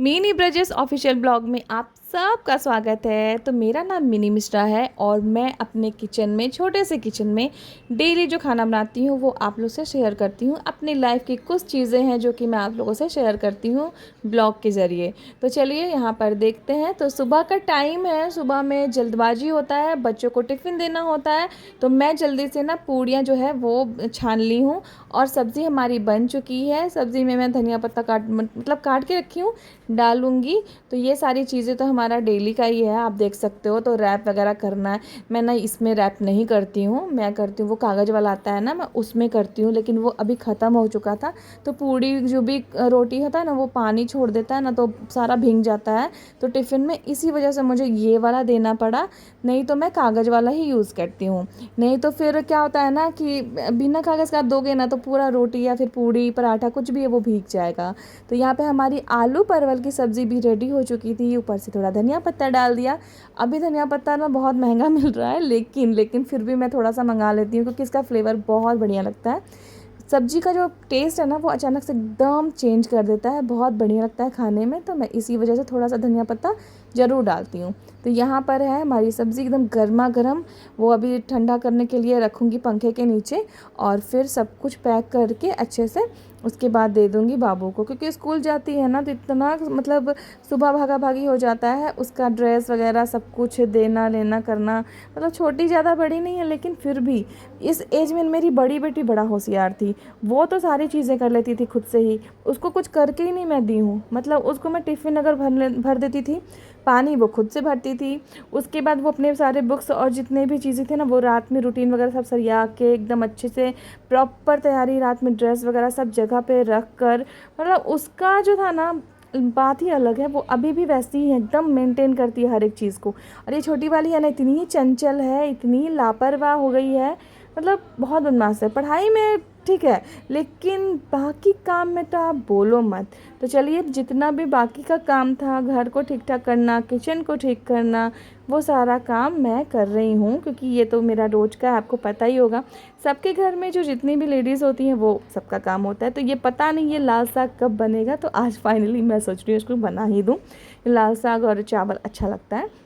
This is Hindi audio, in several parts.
मिनी ब्रजेस ऑफिशियल ब्लॉग में आप सबका स्वागत है। तो मेरा नाम मिनी मिश्रा है और मैं अपने किचन में, छोटे से किचन में डेली जो खाना बनाती हूँ वो आप लोग से शेयर करती हूँ। अपनी लाइफ की कुछ चीज़ें हैं जो कि मैं आप लोगों से शेयर करती हूँ ब्लॉग के ज़रिए। तो चलिए यहाँ पर देखते हैं। तो सुबह का टाइम है, सुबह में जल्दबाजी होता है, बच्चों को टिफ़िन देना होता है। तो मैं जल्दी से ना पूड़ियाँ जो है वो छान ली हूँ और सब्ज़ी हमारी बन चुकी है। सब्ज़ी में मैं धनिया पत्ता काट के रखी हूँ, डालूंगी। तो ये सारी चीज़ें तो हमारा डेली का ही है, आप देख सकते हो। तो रैप वगैरह करना है, मैं ना इसमें रैप नहीं करती हूँ, मैं करती हूँ वो कागज़ वाला आता है ना, मैं उसमें करती हूँ। लेकिन वो अभी ख़त्म हो चुका था। तो पूड़ी जो भी रोटी होता है ना वो पानी छोड़ देता है ना, तो सारा भीग जाता है। तो टिफ़िन में इसी वजह से मुझे ये वाला देना पड़ा, नहीं तो मैं कागज़ वाला ही यूज़ करती हूँ। नहीं तो फिर क्या होता है ना कि बिना कागज़ का दोगे ना तो पूरा रोटी या फिर पूड़ी पराठा कुछ भी है वो भीग जाएगा। तो यहाँ पे हमारी आलू परवल की सब्ज़ी भी रेडी हो चुकी थी। ऊपर से थोड़ा धनिया पत्ता डाल दिया। अभी धनिया पत्ता ना बहुत महंगा मिल रहा है, लेकिन फिर भी मैं थोड़ा सा मंगा लेती हूँ क्योंकि इसका फ्लेवर बहुत बढ़िया लगता है। सब्जी का जो टेस्ट है ना वो अचानक से एकदम चेंज कर देता है, बहुत बढ़िया लगता है खाने में। तो मैं इसी वजह से थोड़ा सा धनिया पत्ता ज़रूर डालती हूँ। तो यहाँ पर है हमारी सब्ज़ी एकदम गर्मा गर्म, वो अभी ठंडा करने के लिए रखूँगी पंखे के नीचे और फिर सब कुछ पैक करके अच्छे से उसके बाद दे दूँगी बाबू को, क्योंकि स्कूल जाती है ना तो इतना मतलब सुबह भागा भागी हो जाता है। उसका ड्रेस वगैरह सब कुछ देना लेना करना, मतलब छोटी ज़्यादा बड़ी नहीं है लेकिन फिर भी इस एज में मेरी बड़ी बेटी बड़ा होशियार थी। वो तो सारी चीज़ें कर लेती थी खुद से ही, उसको कुछ करके ही नहीं मैं दी हूँ। मतलब उसको मैं टिफ़िन अगर भर देती थी, पानी वो खुद से भरती थी। उसके बाद वो अपने सारे बुक्स और जितने भी चीज़ें थे ना वो रात में रूटीन वगैरह सब सरिया के एकदम अच्छे से प्रॉपर तैयारी, रात में ड्रेस वगैरह सब जगह पे रख कर, मतलब उसका जो था ना बात ही अलग है। वो अभी भी वैसी ही एकदम मेंटेन करती है हर एक चीज़ को। और ये छोटी वाली है ना, इतनी ही चंचल है, इतनी लापरवाह हो गई है, मतलब बहुत बदमाश है। पढ़ाई में ठीक है लेकिन बाकी काम में तो आप बोलो मत। तो चलिए, जितना भी बाकी का काम था, घर को ठीक ठाक करना, किचन को ठीक करना, वो सारा काम मैं कर रही हूँ क्योंकि ये तो मेरा रोज़ का है, आपको पता ही होगा। सबके घर में जो जितनी भी लेडीज़ होती हैं वो सबका काम होता है। तो ये पता नहीं ये लाल साग कब बनेगा, तो आज फाइनली मैं सोच रही हूँ इसको बना ही दूँ। लाल साग और चावल अच्छा लगता है।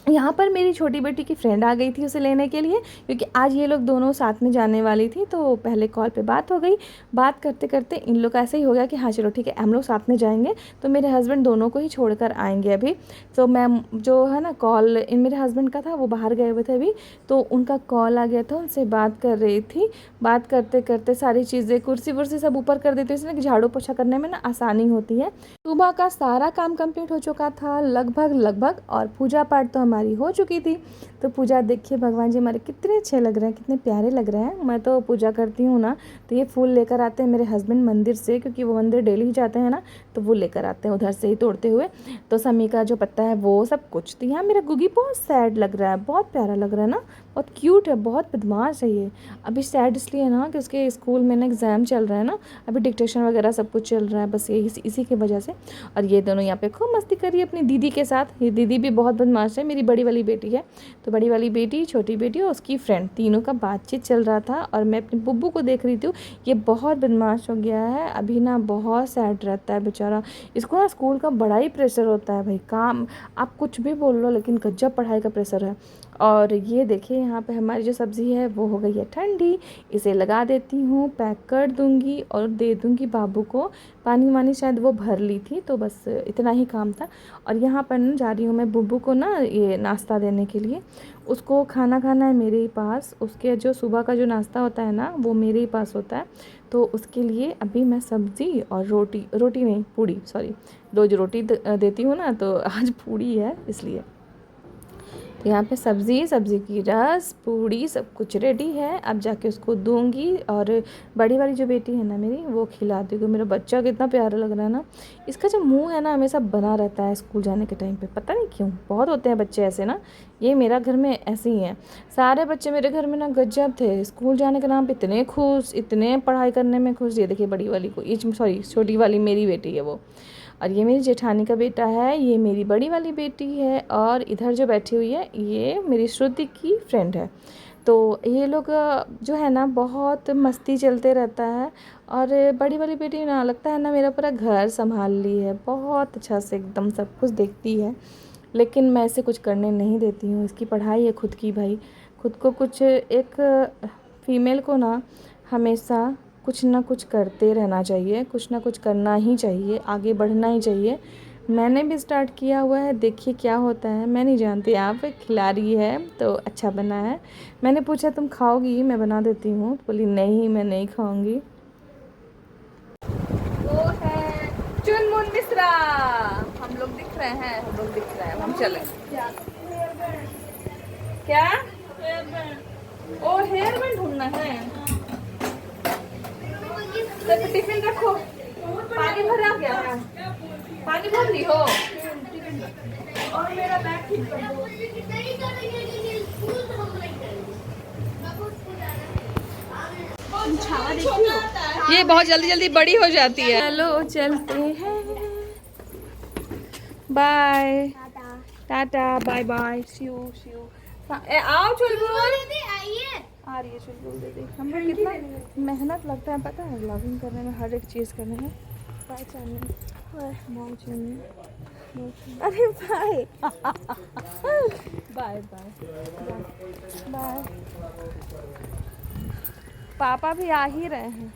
यहाँ पर मेरी छोटी बेटी की फ्रेंड आ गई थी उसे लेने के लिए, क्योंकि आज ये लोग दोनों साथ में जाने वाली थी। तो पहले कॉल पे बात हो गई, बात करते करते इन लोग का ऐसे ही हो गया कि हाँ चलो ठीक है हम लोग साथ में जाएंगे। तो मेरे हस्बैंड दोनों को ही छोड़कर आएंगे अभी। तो मैं जो है ना कॉल इन मेरे हस्बैंड का था, वो बाहर गए हुए थे अभी, तो उनका कॉल आ गया था, उनसे बात कर रही थी। बात करते करते सारी चीज़ें, कुर्सी वुर्सी सब ऊपर कर देती हूँ, इसलिए कि झाड़ू पोछा करने में ना आसानी होती है। सुबह का सारा काम कंप्लीट हो चुका था लगभग, और पूजा पाठ तो हमारी हो चुकी थी। तो पूजा देखिए, भगवान जी हमारे कितने अच्छे लग रहे हैं, कितने प्यारे लग रहे हैं। मैं तो पूजा करती हूँ ना तो ये फूल लेकर आते हैं मेरे हस्बैंड मंदिर से, क्योंकि वो मंदिर डेली ही जाते हैं ना, तो वो लेकर आते हैं उधर से ही तोड़ते हुए। तो समी का जो पत्ता है वो सब कुछ। तो यहाँ मेरा गुगी बहुत सैड लग रहा है, बहुत प्यारा लग रहा है ना, बहुत क्यूट है, बहुत बदमाश है ये। अभी सैड इसलिए ना कि उसके स्कूल में ना एग्ज़ाम चल रहा है ना, अभी डिक्टेशन वगैरह सब कुछ चल रहा है, बस यही इसी की वजह से। और ये दोनों यहाँ पे खूब मस्ती कर रही है अपनी दीदी के साथ। ये दीदी भी बहुत बदमाश है, मेरी बड़ी वाली बेटी है। तो बड़ी वाली बेटी, छोटी बेटी और उसकी फ्रेंड, तीनों का बातचीत चल रहा था और मैं अपनी बुब्बू को देख रही थी। ये बहुत बदमाश हो गया है अभी ना, बहुत सैड रहता है बेचारा। इसको ना स्कूल का बड़ा ही प्रेशर होता है भाई, काम आप कुछ भी बोल लो लेकिन गजब पढ़ाई का प्रेशर है। और ये देखिए यहाँ पे हमारी जो सब्ज़ी है वो हो गई है ठंडी, इसे लगा देती हूँ, पैक कर दूँगी और दे दूँगी बाबू को। पानी वानी शायद वो भर ली थी, तो बस इतना ही काम था। और यहाँ पर ना जा रही हूँ मैं बुब्बू को ना ये नाश्ता देने के लिए। उसको खाना खाना है मेरे ही पास, उसके जो सुबह का जो नाश्ता होता है ना वो मेरे ही पास होता है। तो उसके लिए अभी मैं सब्ज़ी और रोटी नहीं, पूड़ी, सॉरी, रोज़ रोटी देती हूँ ना, तो आज पूड़ी है इसलिए। तो यहाँ पे सब्ज़ी की रस, पूड़ी सब कुछ रेडी है। अब जाके उसको दूंगी और बड़ी वाली जो बेटी है ना मेरी, वो खिलाती हूँ। मेरा बच्चा कितना प्यारा लग रहा है ना, इसका जो मुंह है ना हमेशा बना रहता है स्कूल जाने के टाइम पे, पता नहीं क्यों। बहुत होते हैं बच्चे ऐसे ना, ये मेरा घर में ऐसे ही हैं। सारे बच्चे मेरे घर में ना गजब थे, स्कूल जाने के नाम पे इतने खुश, इतने पढ़ाई करने में खुश। ये देखिए बड़ी वाली को, ये सॉरी छोटी वाली मेरी बेटी है वो। और ये मेरी जेठानी का बेटा है, ये मेरी बड़ी वाली बेटी है, और इधर जो बैठी हुई है ये मेरी श्रुति की फ्रेंड है। तो ये लोग जो है ना बहुत मस्ती चलते रहता है। और बड़ी वाली बेटी ना लगता है ना मेरा पूरा घर संभाल ली है, बहुत अच्छा से एकदम सब कुछ देखती है। लेकिन मैं इसे कुछ करने नहीं देती हूँ, इसकी पढ़ाई है खुद की भाई। खुद को कुछ एक फ़ीमेल को ना हमेशा कुछ ना कुछ करते रहना चाहिए, कुछ ना कुछ करना ही चाहिए, आगे बढ़ना ही चाहिए। मैंने भी स्टार्ट किया हुआ है, देखिए क्या होता है। मैं नहीं जानती, आप खिला रही है तो अच्छा बना है। मैंने पूछा तुम खाओगी, मैं बना देती हूँ, तो बोली नहीं मैं नहीं खाऊंगी। वो है चुनमुन मिश्रा, हम लोग दिख रहे हैं, हम लोग दिख रहे हैं, हम चले। क्या? ओ हेयर बैंड ढूंढना है, तो टिफिन रखो। पानी भरा क्या है? पानी भर ली हो? और मेरा बैग ठीक कर दो। ये बहुत जल्दी जल्दी बड़ी हो जाती है। चलो चलते हैं, bye tata bye bye, Shiv Shiv. आओ चुलबुल, आ रही है चुलबुल दीदी। हम लोग कितना मेहनत लगता है पता है व्लॉगिंग करने में, हर एक चीज़ करने में। बाय चांदनी, अरे बाय बाय बाय बाय। पापा भी आ ही रहे हैं।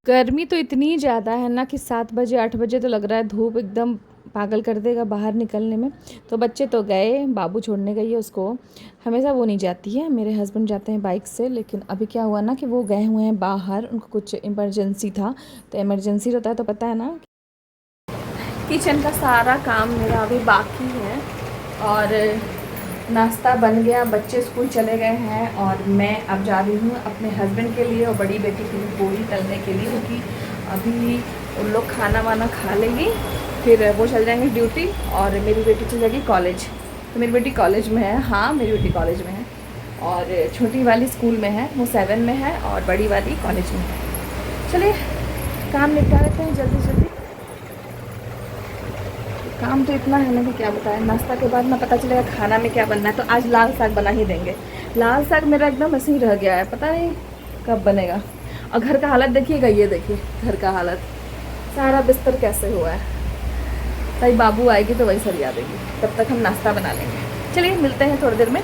गर्मी तो इतनी ज़्यादा है ना कि 7 बजे 8 बजे तो लग रहा है धूप एकदम पागल कर देगा बाहर निकलने में। तो बच्चे तो गए, बाबू छोड़ने गई है उसको। हमेशा वो नहीं जाती है, मेरे हस्बैंड जाते हैं बाइक से। लेकिन अभी क्या हुआ ना कि वो गए हुए हैं बाहर, उनको कुछ इमरजेंसी था। तो इमरजेंसी रहता है तो पता है ना। किचन का सारा काम मेरा अभी बाकी है, और नाश्ता बन गया, बच्चे स्कूल चले गए हैं, और मैं अब जा रही हूँ अपने हस्बैंड के लिए और बड़ी बेटी के लिए पूरी तलने के लिए, क्योंकि अभी उन लोग खाना वाना खा लेंगी, फिर वो चल जाएंगे ड्यूटी, और मेरी बेटी चल जाएगी कॉलेज। तो मेरी बेटी कॉलेज में है, हाँ मेरी बेटी कॉलेज में है, और छोटी वाली स्कूल में है, वो 7 में है, और बड़ी वाली कॉलेज में है। चलिए काम निपटा लेते हैं जल्दी जल्दी। काम तो इतना है ना कि क्या बताएं। नाश्ता के बाद ना पता चलेगा खाना में क्या बनना है। तो आज लाल साग बना ही देंगे। लाल साग मेरा एकदम ऐसे ही रह गया है, पता नहीं कब बनेगा। और घर का हालत देखिएगा, ये देखिए घर का हालत, सारा बिस्तर कैसे हुआ है। भाई बाबू आएगी तो वही सरिया देगी, तब तक हम नाश्ता बना लेंगे। चलिए मिलते हैं थोड़ी देर में।